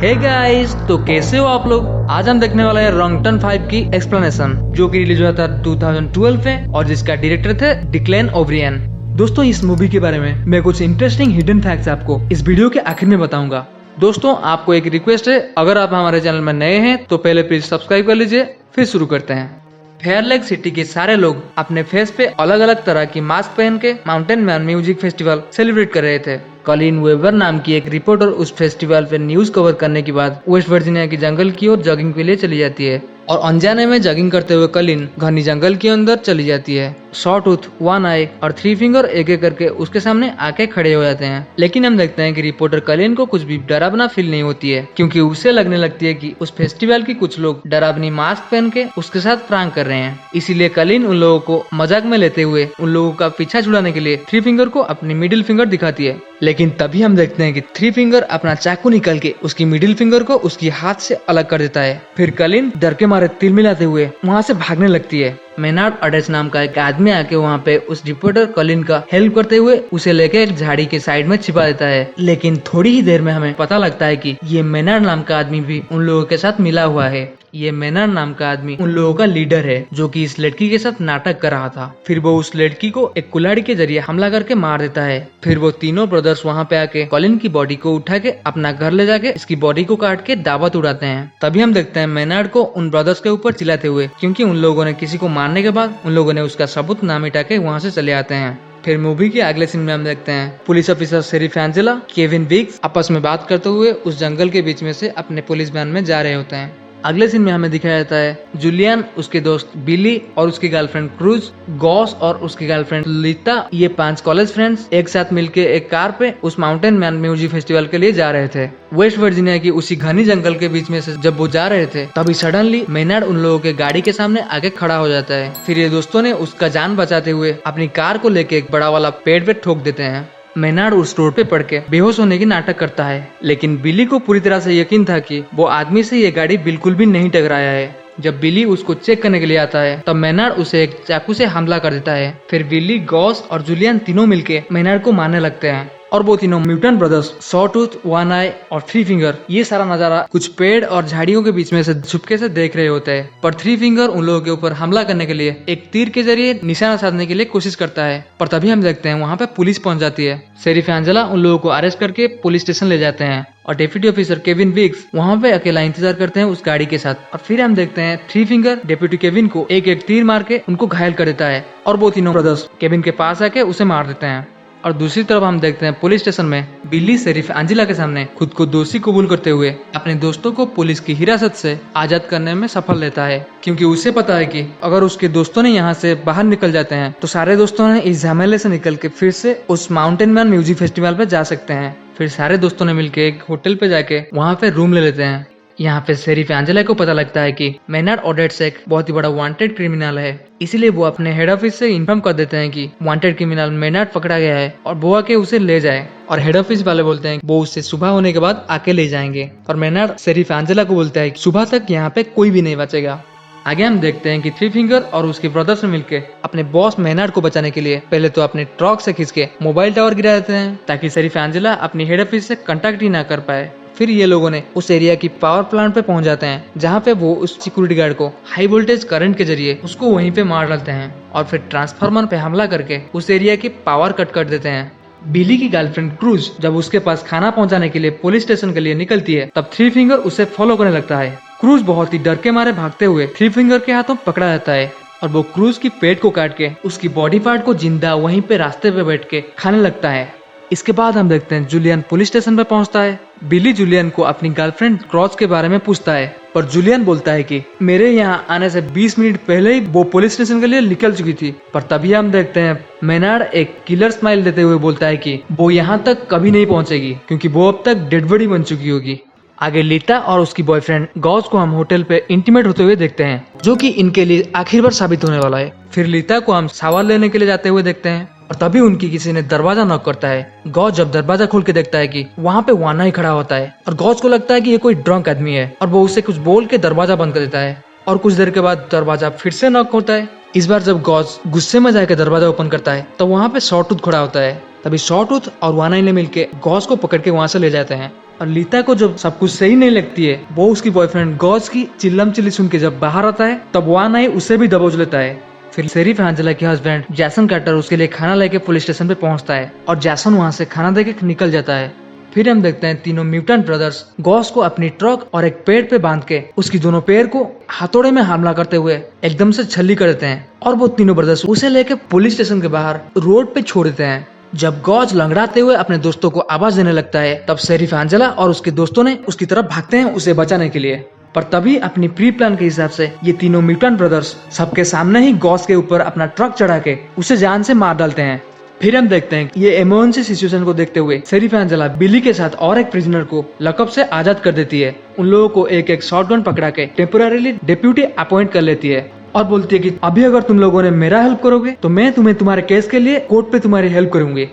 Hey guys, तो कैसे हो आप लोग। आज हम देखने वाले हैं रॉन्ग टर्न 5 की एक्सप्लेनेशन, जो कि रिलीज हुआ था 2012 में और जिसका डायरेक्टर थे डिक्लेन ओब्रियन। दोस्तों, इस मूवी के बारे में मैं कुछ इंटरेस्टिंग हिडन फैक्ट्स आपको इस वीडियो के आखिर में बताऊंगा। दोस्तों, आपको एक रिक्वेस्ट है, अगर आप हमारे चैनल में नए हैं तो पहले प्लीज सब्सक्राइब कर लीजिए, फिर शुरू करते हैं। फेयर लेक सिटी के सारे लोग अपने फेस पे अलग अलग तरह की मास्क पहन के mountain man music festival celebrate कर रहे थे। कॉलिन वेबर नाम की एक रिपोर्टर उस फेस्टिवल पे न्यूज कवर करने के बाद वेस्ट वर्जीनिया की जंगल की ओर जॉगिंग के लिए चली जाती है और अनजाने में जॉगिंग करते हुए कॉलिन घनी जंगल के अंदर चली जाती है। सॉटूथ, वन आई और थ्री फिंगर एक एक करके उसके सामने आके खड़े हो जाते हैं, लेकिन हम देखते हैं कि रिपोर्टर कॉलिन को कुछ भी डरावना फील नहीं होती है, क्योंकि उसे लगने लगती है कि उस फेस्टिवल के कुछ लोग डरावनी मास्क पहन के उसके साथ प्रांक कर रहे हैं। इसीलिए कॉलिन उन लोगों को मजाक में लेते हुए उन लोगों का पीछा छुड़ाने के लिए थ्री फिंगर को अपनी मिडिल फिंगर दिखाती है। लेकिन तभी हम देखते हैं कि थ्री फिंगर अपना चाकू निकाल के उसकी मिडिल फिंगर को उसकी हाथ से अलग कर देता है। फिर कॉलिन डर के मारे तिल मिलाते हुए वहाँ से भागने लगती है। मेनार्ड अडेस नाम का एक आदमी आके वहाँ पे उस रिपोर्टर कॉलिन का हेल्प करते हुए उसे लेके एक झाड़ी के साइड में छिपा देता है। लेकिन थोड़ी ही देर में हमें पता लगता है कि ये मेनार्ड नाम का आदमी भी उन लोगों के साथ मिला हुआ है। ये मेनार्ड नाम का आदमी उन लोगों का लीडर है, जो कि इस लड़की के साथ नाटक कर रहा था। फिर वो उस लड़की को एक कुल्हाड़ी के जरिए हमला करके मार देता है। फिर वो तीनों ब्रदर्स वहाँ पे आके कॉलिन की बॉडी को उठा के अपना घर ले जाके इसकी बॉडी को काट के दावत उड़ाते हैं। तभी हम देखते हैं मेनार्ड को उन ब्रदर्स के ऊपर चिल्लाते हुए, क्योंकि उन लोगों ने किसी को मारने के बाद उन लोगों ने उसका सबूत ना मिटा के वहाँ से चले आते हैं। फिर मूवी के अगले सीन में हम देखते हैं police officer sheriff Angela, Kevin wigs आपस में बात करते हुए उस जंगल के बीच में से अपने पुलिस वैन में जा रहे होते हैं। अगले सीन में हमें दिखाया जाता है जूलियन, उसके दोस्त बिली और उसकी गर्लफ्रेंड क्रूज, गॉस और उसकी गर्लफ्रेंड लीता, ये 5 कॉलेज फ्रेंड्स एक साथ मिलके एक कार पे उस माउंटेन मैन म्यूजिक फेस्टिवल के लिए जा रहे थे। वेस्ट वर्जीनिया की उसी घनी जंगल के बीच में से जब वो जा रहे थे, तभी सडनली मेनार्ड उन लोगों के गाड़ी के सामने आके खड़ा हो जाता है। फिर ये दोस्तों ने उसका जान बचाते हुए अपनी कार को लेके एक बड़ा वाला पेड़ पे ठोक देते हैं। मेनार्ड उस रोड पे पड़ के बेहोश होने की नाटक करता है, लेकिन बिली को पूरी तरह से यकीन था कि वो आदमी से ये गाड़ी बिल्कुल भी नहीं टकराया है। जब बिली उसको चेक करने के लिए आता है, तब मेनार्ड उसे एक चाकू से हमला कर देता है। फिर बिली, गॉस और जूलियन तीनों मिलके मेनार्ड को मारने लगते हैं और वो तीनों म्यूटेंट ब्रदर्स सॉटूथ, वन आई और थ्री फिंगर ये सारा नजारा कुछ पेड़ और झाड़ियों के बीच में से छुपके से देख रहे होते हैं। पर थ्री फिंगर उन लोगों के ऊपर हमला करने के लिए एक तीर के जरिए निशाना साधने के लिए कोशिश करता है, पर तभी हम देखते हैं वहाँ पे पुलिस पहुंच जाती है। शेरिफ एंजेला उन लोगों को अरेस्ट करके पुलिस स्टेशन ले जाते हैं और डेप्यूटी ऑफिसर केविन विग्स वहाँ पे अकेला इंतजार करते हैं उस गाड़ी के साथ। और फिर हम देखते हैं थ्री फिंगर डेप्यूटी केविन को एक एक तीर मार के उनको घायल कर देता है और वो तीनों ब्रदर्स केविन के पास आके उसे मार देते हैं। और दूसरी तरफ हम देखते हैं पुलिस स्टेशन में बिली शेरिफ एंजेला के सामने खुद को दोषी कबूल करते हुए अपने दोस्तों को पुलिस की हिरासत से आजाद करने में सफल रहता है, क्योंकि उसे पता है कि अगर उसके दोस्तों ने यहाँ से बाहर निकल जाते हैं तो सारे दोस्तों ने इस झमेले से निकल के फिर से उस माउंटेन मैन म्यूजिक फेस्टिवल पे जा सकते हैं। फिर सारे दोस्तों ने मिलके एक होटल पे जाके वहाँ पे रूम ले लेते हैं। यहाँ पे शेरिफ एंजेला को पता लगता है कि मेनार्ड ओडेट्स एक बहुत ही बड़ा वांटेड क्रिमिनल है, इसीलिए वो अपने हेड ऑफिस से इन्फॉर्म कर देते हैं कि वांटेड क्रिमिनल मेनार्ड पकड़ा गया है और वो आके उसे ले जाए। और हेड ऑफिस वाले बोलते हैं वो उससे सुबह होने के बाद आके ले जाएंगे। और मेनार्ड शेरिफ एंजेला को बोलता है कि सुबह तक यहाँ पे कोई भी नहीं बचेगा। आगे हम देखते हैं कि थ्री फिंगर और उसके ब्रदर्स मिलके अपने बॉस मेनार्ड को बचाने के लिए पहले तो अपने ट्रक से खींच के मोबाइल टावर गिरा देते हैं, ताकि शेरिफ एंजेला अपनी हेड ऑफिस से कांटेक्ट ही ना कर पाए। फिर ये लोगों ने उस एरिया की पावर प्लांट पे पहुंच जाते हैं, जहाँ पे वो उस सिक्योरिटी गार्ड को हाई वोल्टेज करंट के जरिए उसको वहीं पे मार डालते हैं और फिर ट्रांसफार्मर पे हमला करके उस एरिया की पावर कट कर देते हैं। बिली की गर्लफ्रेंड क्रूज जब उसके पास खाना पहुंचाने के लिए पुलिस स्टेशन के लिए निकलती है, तब थ्री फिंगर उसे फॉलो करने लगता है। क्रूज बहुत ही डर के मारे भागते हुए थ्री फिंगर के हाथों पकड़ा जाता है और वो क्रूज की पेट को काट के उसकी बॉडी पार्ट को जिंदा वहीं पे रास्ते पे बैठ के खाने लगता है। इसके बाद हम देखते हैं जूलियन पुलिस स्टेशन पे पहुंचता है। बिली जूलियन को अपनी गर्लफ्रेंड क्रॉस के बारे में पूछता है, पर जूलियन बोलता है कि मेरे यहाँ आने से 20 मिनट पहले ही वो पुलिस स्टेशन के लिए निकल चुकी थी। पर तभी हम देखते हैं मेनार्ड एक किलर स्माइल देते हुए बोलता है कि वो यहाँ तक कभी नहीं पहुंचेगी, क्योंकि वो अब तक डेड बॉडी बन चुकी होगी। आगे लीता और उसकी बॉयफ्रेंड गॉस को हम होटल पे इंटीमेट होते हुए देखते हैं, जो कि इनके लिए आखिर बार साबित होने वाला है। फिर लीता को हम शावर लेने के लिए जाते हुए देखते हैं और तभी उनकी किसी ने दरवाजा नॉक करता है। गॉस जब दरवाजा खोल के देखता है कि वहाँ पे वाना ही खड़ा होता है और गॉस को लगता है कि ये कोई ड्रंक आदमी है और वो उसे कुछ बोल के दरवाजा बंद कर देता है। और कुछ देर के बाद दरवाजा फिर से नॉक होता है। इस बार जब गॉस गुस्से में जाकर दरवाजा ओपन करता है तो वहाँ पे सॉटूथ खड़ा होता है। तभी सॉटूथ और वानाई ने मिलके गॉस को पकड़ के वहाँ से ले जाते हैं और लीता को जब सब कुछ सही नहीं लगती है, वो उसकी बॉयफ्रेंड गॉज की चिल्लम चिल्ली सुन के जब बाहर आता है, तब वहाँ नहीं उसे भी दबोच लेता है। फिर शेरिफ एंजेला के हस्बैंड जैसन कार्टर उसके लिए खाना लेके पुलिस स्टेशन पे पहुंचता है और जैसन वहाँ से खाना देके निकल जाता है। फिर हम देखते हैं तीनों म्यूटेंट ब्रदर्स गॉस को अपनी ट्रक और एक पेड़ पे बांध के उसकी दोनों पैर को हथौड़े में हमला करते हुए एकदम से छल्ली कर देते हैं और वो तीनों ब्रदर्स उसे लेके पुलिस स्टेशन के बाहर रोड पे छोड़ देते हैं। जब गॉज लंगड़ाते हुए अपने दोस्तों को आवाज देने लगता है, तब शेरिफ एंजेला और उसके दोस्तों ने उसकी तरफ भागते हैं उसे बचाने के लिए। पर तभी अपनी प्री प्लान के हिसाब से ये तीनों म्यूटेंट ब्रदर्स सबके सामने ही गॉस के ऊपर अपना ट्रक चढ़ा के उसे जान से मार डालते हैं। फिर हम देखते हैं ये इमरजेंसी सिचुएशन को देखते हुए शेरिफ एंजेला बिली के साथ और एक प्रिजनर को लकअप से आजाद कर देती है। उन लोगों को एक एक शॉटगन पकड़ा के टेम्पोररीली डिप्यूटी अपॉइंट कर लेती है और बोलती है कि अभी अगर तुम लोगों ने मेरा हेल्प करोगे तो मैं तुम्हें तुम्हारे केस के लिए कोर्ट पे तुम्हारी हेल्प करूंगी।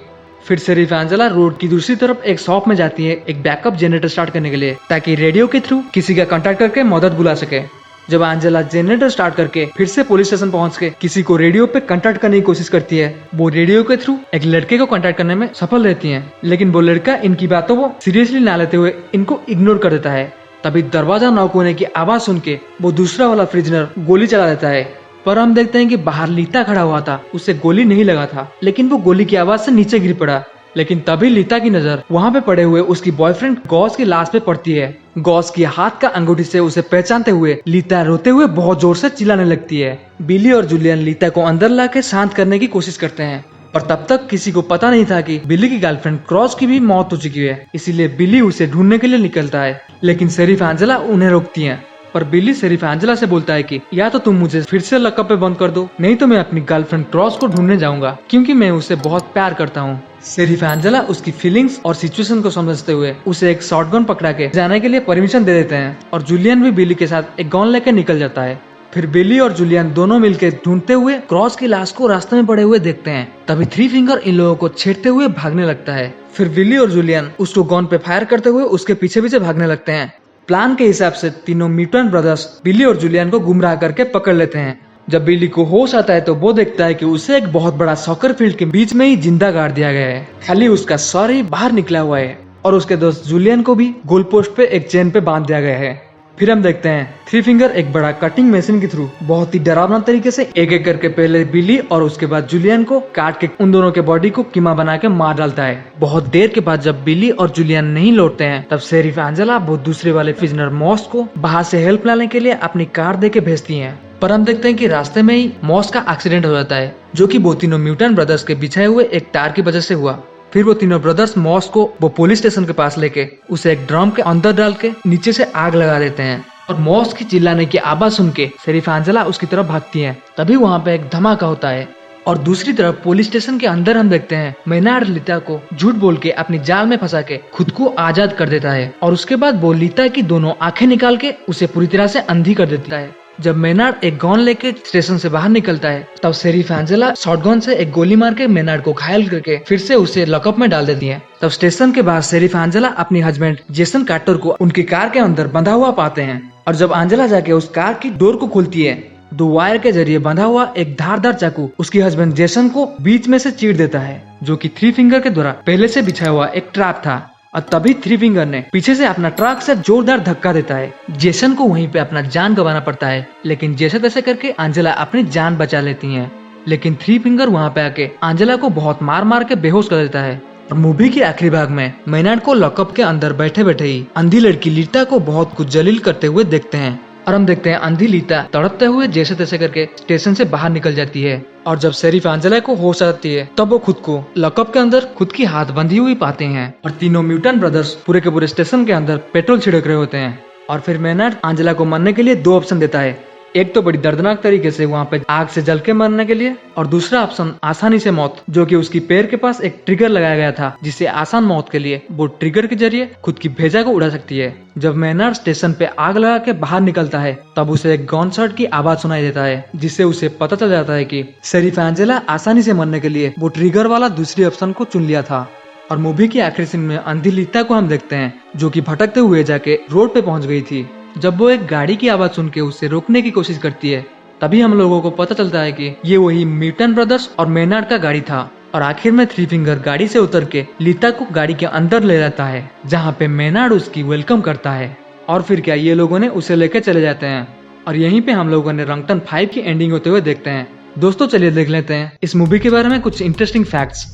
फिर शेरिफ एंजेला रोड की दूसरी तरफ एक शॉप में जाती है एक बैकअप जनरेटर स्टार्ट करने के लिए, ताकि रेडियो के थ्रू किसी का कांटेक्ट करके मदद बुला सके। जब एंजेला जनरेटर स्टार्ट करके फिर से पुलिस स्टेशन पहुंच के किसी को रेडियो पे कांटेक्ट करने की कोशिश करती है, वो रेडियो के थ्रू एक लड़के को कांटेक्ट करने में सफल रहती है, लेकिन वो लड़का इनकी बातों को सीरियसली ना लेते हुए इनको इग्नोर कर देता है। तभी दरवाजा नॉक होने की आवाज सुन के वो दूसरा वाला प्रिजनर गोली चला देता है। पर हम देखते हैं कि बाहर लीता खड़ा हुआ था, उसे गोली नहीं लगा था, लेकिन वो गोली की आवाज से नीचे गिर पड़ा। लेकिन तभी लीता की नजर वहाँ पे पड़े हुए उसकी बॉयफ्रेंड गॉस की लाश पे पड़ती है। गॉस की हाथ का अंगूठी से उसे पहचानते हुए लीता रोते हुए बहुत जोर से चिल्लाने लगती है। बिली और जूलियन लीता को अंदर लाके शांत करने की कोशिश करते हैं, पर तब तक किसी को पता नहीं था कि बिली की गर्लफ्रेंड क्रॉस की भी मौत हो चुकी है। इसीलिए बिली उसे ढूंढने के लिए निकलता है, लेकिन शेरिफ एंजेला उन्हें रोकती है। पर बिली शेरिफ एंजेला से बोलता है कि या तो तुम मुझे फिर से लकअप पे बंद कर दो, नहीं तो मैं अपनी गर्लफ्रेंड क्रॉस को ढूंढने जाऊंगा, क्योंकि मैं उसे बहुत प्यार करता हूँ। शेरिफ एंजेला उसकी फीलिंग्स और सिचुएशन को समझते हुए उसे एक शॉटगन पकड़ा के जाने के लिए परमिशन दे देते हैं और जूलियन भी बिली के साथ एक गन लेकर निकल जाता है। फिर बिली और जूलियन दोनों मिलकर ढूंढते हुए क्रॉस की लाश को रास्ते में पड़े हुए देखते हैं। तभी थ्री फिंगर इन लोगों को छेड़ते हुए भागने लगता है। फिर बिली और जूलियन उसको गन पे फायर करते हुए उसके पीछे पीछे भागने लगते हैं। प्लान के हिसाब से तीनों म्यूटेंट ब्रदर्स बिली और जूलियन को गुमराह करके पकड़ लेते हैं। जब बिली को होश आता है तो वो देखता है कि उसे एक बहुत बड़ा सॉकर फील्ड के बीच में ही जिंदा गाड़ दिया गया है। खाली उसका सर ही बाहर निकला हुआ है और उसके दोस्त जूलियन को भी गोल पोस्ट पे एक चेन पे बांध दिया गया है। फिर हम देखते हैं थ्री फिंगर एक बड़ा कटिंग मशीन के थ्रू बहुत ही डरावना तरीके से एक एक करके पहले बिली और उसके बाद जूलियन को काट के उन दोनों के बॉडी को कीमा बना के मार डालता है। बहुत देर के बाद जब बिली और जूलियन नहीं लौटते हैं, तब शेरिफ एंजेला वो दूसरे वाले प्रिजनर मॉस को बाहर से हेल्प लाने के लिए अपनी कार दे के भेजती है। पर हम देखते हैं कि रास्ते में ही मॉस का एक्सीडेंट हो जाता है, जो कि वो तीनों म्यूटेंट ब्रदर्स के बिछाए हुए एक टायर की वजह से हुआ। फिर वो तीनों ब्रदर्स मॉस को वो पुलिस स्टेशन के पास लेके उसे एक ड्रम के अंदर डाल के नीचे से आग लगा देते हैं और मॉस की चिल्लाने की आवाज सुन के शेरिफ एंजेला उसकी तरफ भागती है। तभी वहाँ पे एक धमाका होता है और दूसरी तरफ पुलिस स्टेशन के अंदर हम देखते हैं मेनार्ड लीता को झूठ बोल के अपनी जाल में फंसा के खुद को आजाद कर देता है और उसके बाद वो लीता की दोनों आंखें निकाल के उसे पूरी तरह से अंधी कर देता है। जब मेनार्ड एक गन लेके स्टेशन से बाहर निकलता है, तब शेरिफ एंजेला शॉटगन से एक गोली मार के मेनार्ड को घायल करके फिर से उसे लॉकअप में डाल देती है। तब स्टेशन के बाहर शेरिफ एंजेला अपनी हस्बैंड जेसन कार्टर को उनकी कार के अंदर बंधा हुआ पाते हैं और जब एंजेला जाके उस कार की डोर को खोलती है, दो वायर के जरिए बंधा हुआ एक धारदार चाकू उसकी हस्बैंड जेसन को बीच में से चीर देता है, जो कि थ्री फिंगर के द्वारा पहले से बिछाया हुआ एक ट्रैप था। और तभी थ्री फिंगर ने पीछे से अपना ट्रक से जोरदार धक्का देता है। जेसन को वहीं पे अपना जान गंवाना पड़ता है, लेकिन जैसे तैसे करके एंजेला अपनी जान बचा लेती है। लेकिन थ्री फिंगर वहाँ पे आके एंजेला को बहुत मार मार के बेहोश कर देता है। और मूवी के आखिरी भाग में मेनार्ड को लॉकअप के अंदर बैठे बैठे ही अंधी लड़की लीता को बहुत कुछ जलील करते हुए देखते हैं और हम देखते हैं अंधी लीता तड़पते हुए जैसे तैसे करके स्टेशन से बाहर निकल जाती है। और जब शेरिफ एंजेला को होश आती है, तब वो खुद को लॉकअप के अंदर खुद की हाथ बंधी हुई पाते हैं और तीनों म्यूटेंट ब्रदर्स पूरे के पूरे स्टेशन के अंदर पेट्रोल छिड़क रहे होते हैं। और फिर मेनार्ड एंजेला को मरने के लिए दो ऑप्शन देता है, एक तो बड़ी दर्दनाक तरीके से वहाँ पे आग से जल के मरने के लिए, और दूसरा ऑप्शन आसानी से मौत, जो कि उसकी पैर के पास एक ट्रिगर लगाया गया था जिससे आसान मौत के लिए वो ट्रिगर के जरिए खुद की भेजा को उड़ा सकती है। जब मेनार्ड स्टेशन पे आग लगा के बाहर निकलता है, तब उसे एक गन शॉट की आवाज सुनाई देता है, जिससे उसे पता चल जाता है कि शेरिफ एंजेला आसानी से मरने के लिए वो ट्रिगर वाला दूसरी ऑप्शन को चुन लिया था। और मूवी की आखिरी सीन में अंधी लीता को हम देखते हैं, जो कि भटकते हुए जाके रोड पे पहुंच गई थी। जब वो एक गाड़ी की आवाज सुन के उसे रोकने की कोशिश करती है, तभी हम लोगों को पता चलता है कि ये वही म्यूटेंट ब्रदर्स और मेनार्ड का गाड़ी था। और आखिर में थ्री फिंगर गाड़ी से उतर के लीता को गाड़ी के अंदर ले जाता है, जहाँ पे मेनार्ड उसकी वेलकम करता है। और फिर क्या ये लोगों ने उसे लेके चले जाते हैं और यहीं पे हम लोगों ने रंगटन 5 की एंडिंग होते हुए देखते हैं। दोस्तों चलिए देख लेते हैं इस मूवी के बारे में कुछ इंटरेस्टिंग फैक्ट्स।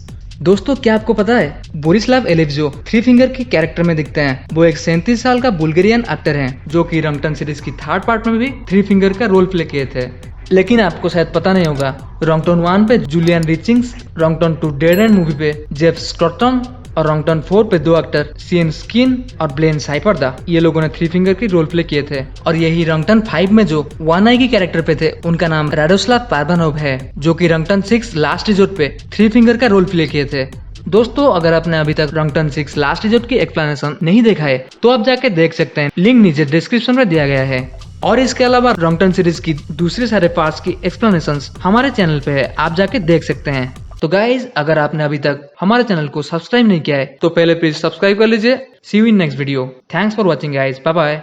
दोस्तों क्या आपको पता है बोरिस्लाव एलेव जो थ्री फिंगर की कैरेक्टर में दिखते हैं वो एक 37 साल का बुल्गेरियन एक्टर हैं जो कि रंगटन सीरीज की थर्ड पार्ट में भी थ्री फिंगर का रोल प्ले किए थे। लेकिन आपको शायद पता नहीं होगा, रंगटन 1 पे जूलियन रिचिंग्स, रंगटन 2 डेड एंड मूवी पे जेफ स्कॉटन और रंगटन 4 पे दो एक्टर सीएन स्किन और ब्लेन साइफरदा ये लोगों ने थ्री फिंगर की रोल प्ले किए थे। और यही रंगटन 5 में जो वन आई की कैरेक्टर पे थे उनका नाम राडोस्लाव पार्वानोव है जो कि रंगटन 6 लास्ट रिजोर्ट पे थ्री फिंगर का रोल प्ले किए थे। दोस्तों अगर आपने अभी तक रंगटन 6 लास्ट रिजोर्ट की एक्सप्लेनेशन नहीं देखा है तो आप जाके देख सकते हैं, लिंक नीचे डिस्क्रिप्शन में दिया गया है। और इसके अलावा रंगटन सीरीज की दूसरे सारे पार्ट्स की एक्सप्लेनेशंस हमारे चैनल पे है, आप जाके देख सकते हैं। तो गाइज अगर आपने अभी तक हमारे चैनल को सब्सक्राइब नहीं किया है तो पहले प्लीज सब्सक्राइब कर लीजिए। See you in next video. Thanks for watching guys, bye bye.